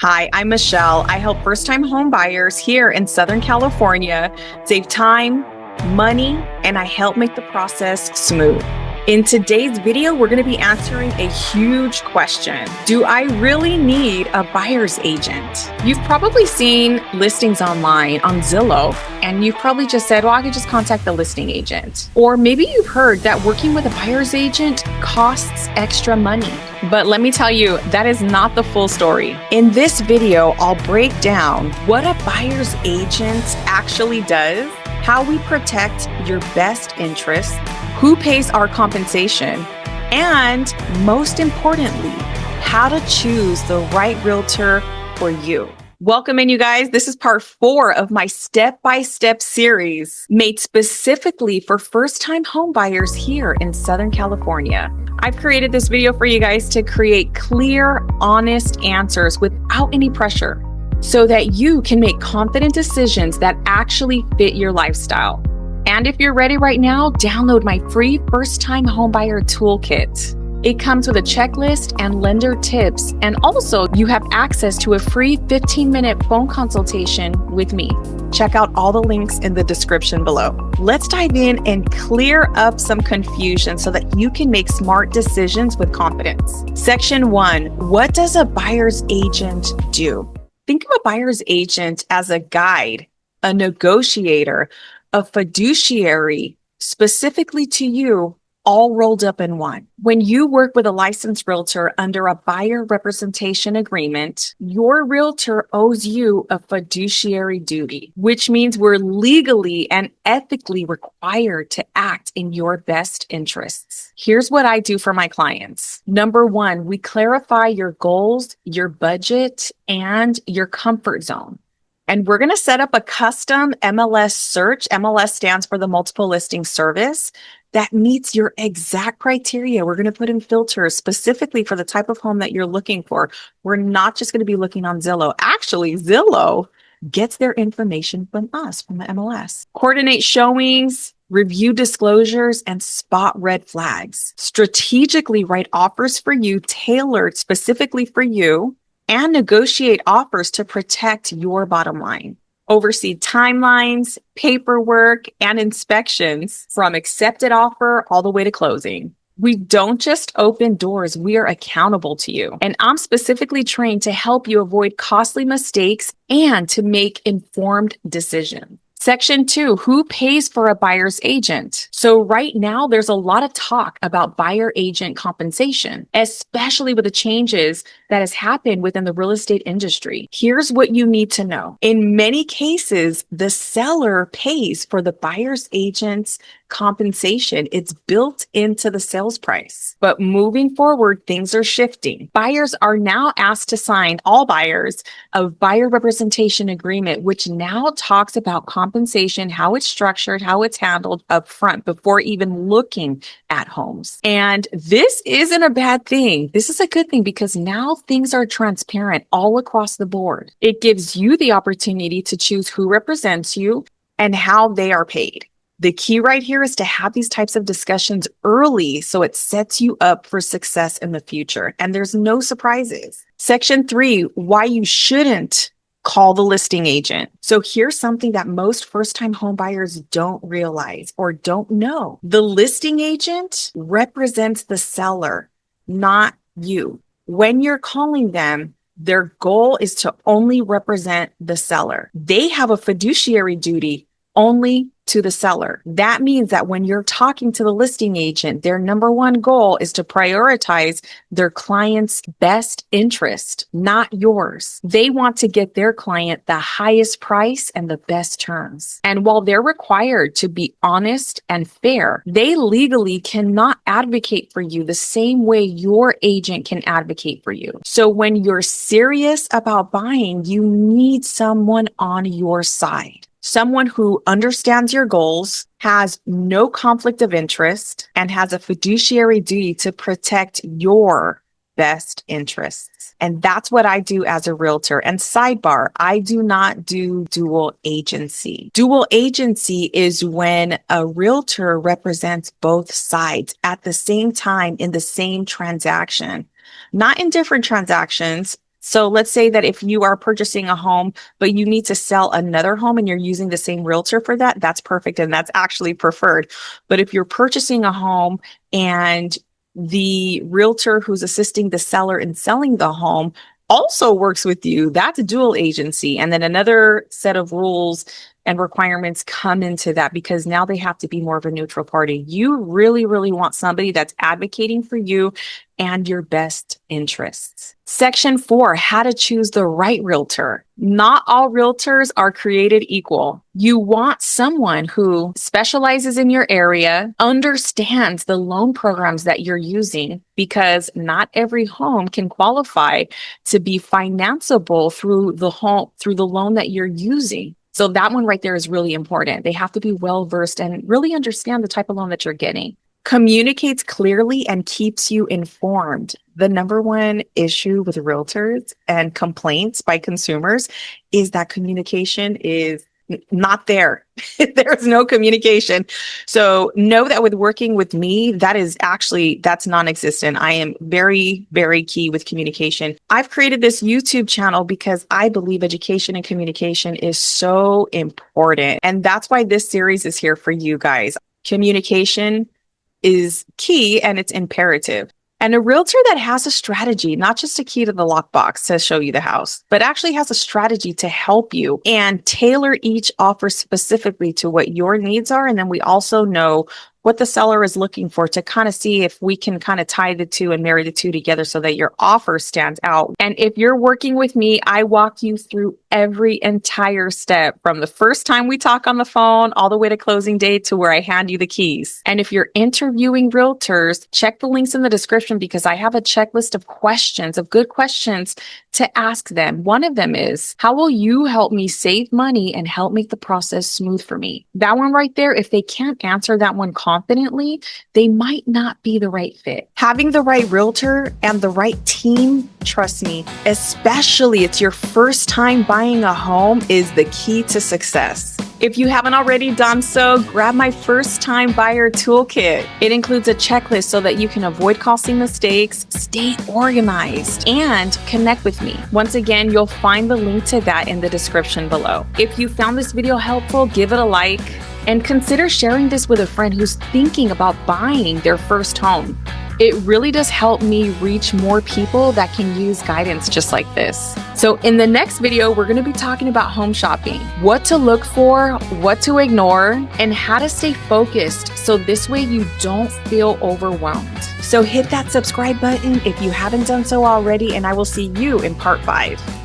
Hi, I'm Michelle. I help first-time home buyers here in Southern California save time, money, and I help make the process smooth. In today's video, we're going to be answering a huge question. Do I really need a buyer's agent? You've probably seen listings online on Zillow, and you've probably just said, well, I could just contact the listing agent. Or maybe you've heard that working with a buyer's agent costs extra money. But let me tell you, that is not the full story. In this video, I'll break down what a buyer's agent actually does, how we protect your best interests, who pays our compensation, and most importantly, how to choose the right realtor for you. Welcome in, you guys. This is part 4 of my step-by-step series made specifically for first-time home buyers here in Southern California. I've created this video for you guys to create clear, honest answers without any pressure so that you can make confident decisions that actually fit your lifestyle. And if you're ready right now, download my free first-time homebuyer toolkit. It comes with a checklist and lender tips, and also you have access to a free 15-minute phone consultation with me. Check out all the links in the description below. Let's dive in and clear up some confusion so that you can make smart decisions with confidence. Section 1, what does a buyer's agent do? Think of a buyer's agent as a guide, a negotiator, a fiduciary, specifically to you, all rolled up in one. When you work with a licensed realtor under a buyer representation agreement, your realtor owes you a fiduciary duty, which means we're legally and ethically required to act in your best interests. Here's what I do for my clients. Number 1, we clarify your goals, your budget, and your comfort zone. And we're going to set up a custom MLS search. MLS stands for the multiple listing service that meets your exact criteria. We're going to put in filters specifically for the type of home that you're looking for. We're not just going to be looking on Zillow. Actually, Zillow gets their information from us, from the MLS. Coordinate showings, review disclosures, and spot red flags. Strategically write offers for you, tailored specifically for you, and negotiate offers to protect your bottom line. Oversee timelines, paperwork, and inspections from accepted offer all the way to closing. We don't just open doors, we are accountable to you. And I'm specifically trained to help you avoid costly mistakes and to make informed decisions. Section 2, who pays for a buyer's agent? So right now, there's a lot of talk about buyer agent compensation, especially with the changes that has happened within the real estate industry. Here's what you need to know. In many cases, the seller pays for the buyer's agent's compensation. It's built into the sales price. But moving forward, things are shifting. Buyers are now asked to sign, all buyers, a buyer representation agreement, which now talks about compensation, how it's structured, how it's handled up front before even looking at homes. And this isn't a bad thing. This is a good thing because now things are transparent all across the board. It gives you the opportunity to choose who represents you and how they are paid. The key right here is to have these types of discussions early so it sets you up for success in the future. And there's no surprises. Section 3, why you shouldn't call the listing agent. So here's something that most first-time home buyers don't realize or don't know. The listing agent represents the seller, not you. When you're calling them, their goal is to only represent the seller. They have a fiduciary duty only to the seller. That means that when you're talking to the listing agent, their number 1 goal is to prioritize their client's best interest, not yours. They want to get their client the highest price and the best terms. And while they're required to be honest and fair, they legally cannot advocate for you the same way your agent can advocate for you. So when you're serious about buying, you need someone on your side. Someone who understands your goals, has no conflict of interest, and has a fiduciary duty to protect your best interests. And that's what I do as a realtor. And sidebar, I do not do dual agency. Dual agency is when a realtor represents both sides at the same time in the same transaction, not in different transactions, So let's say that if you are purchasing a home, but you need to sell another home and you're using the same realtor for that, that's perfect. And that's actually preferred. But if you're purchasing a home and the realtor who's assisting the seller in selling the home also works with you, that's a dual agency. And then another set of rules and requirements come into that because now they have to be more of a neutral party. You really, really want somebody that's advocating for you and your best interests. Section 4, how to choose the right realtor. Not all realtors are created equal. You want someone who specializes in your area, understands the loan programs that you're using, because not every home can qualify to be financeable through the loan that you're using. So that one right there is really important. They have to be well versed and really understand the type of loan that you're getting. Communicates clearly and keeps you informed. The number one issue with realtors and complaints by consumers is that communication is not there. There's no communication. So know that with working with me, that's non-existent. I am very, very key with communication. I've created this YouTube channel because I believe education and communication is so important. And that's why this series is here for you guys. Communication is key and it's imperative. And a realtor that has a strategy, not just a key to the lockbox to show you the house, but actually has a strategy to help you and tailor each offer specifically to what your needs are. And then we also know what the seller is looking for to kind of see if we can kind of tie the two and marry the two together so that your offer stands out. And if you're working with me, I walk you through every entire step from the first time we talk on the phone all the way to closing day to where I hand you the keys. And if you're interviewing realtors, check the links in the description because I have a checklist of questions, of good questions to ask them. One of them is, how will you help me save money and help make the process smooth for me? That one right there, if they can't answer that one confidently, they might not be the right fit. Having the right realtor and the right team, trust me, especially it's your first time buying a home, is the key to success. If you haven't already done so, grab my first time buyer toolkit. It includes a checklist so that you can avoid costly mistakes, stay organized, and connect with me. Once again, you'll find the link to that in the description below. If you found this video helpful, give it a like and consider sharing this with a friend who's thinking about buying their first home. It really does help me reach more people that can use guidance just like this. So in the next video, we're going to be talking about home shopping, what to look for, what to ignore, and how to stay focused so this way you don't feel overwhelmed. So hit that subscribe button if you haven't done so already, and I will see you in part 5.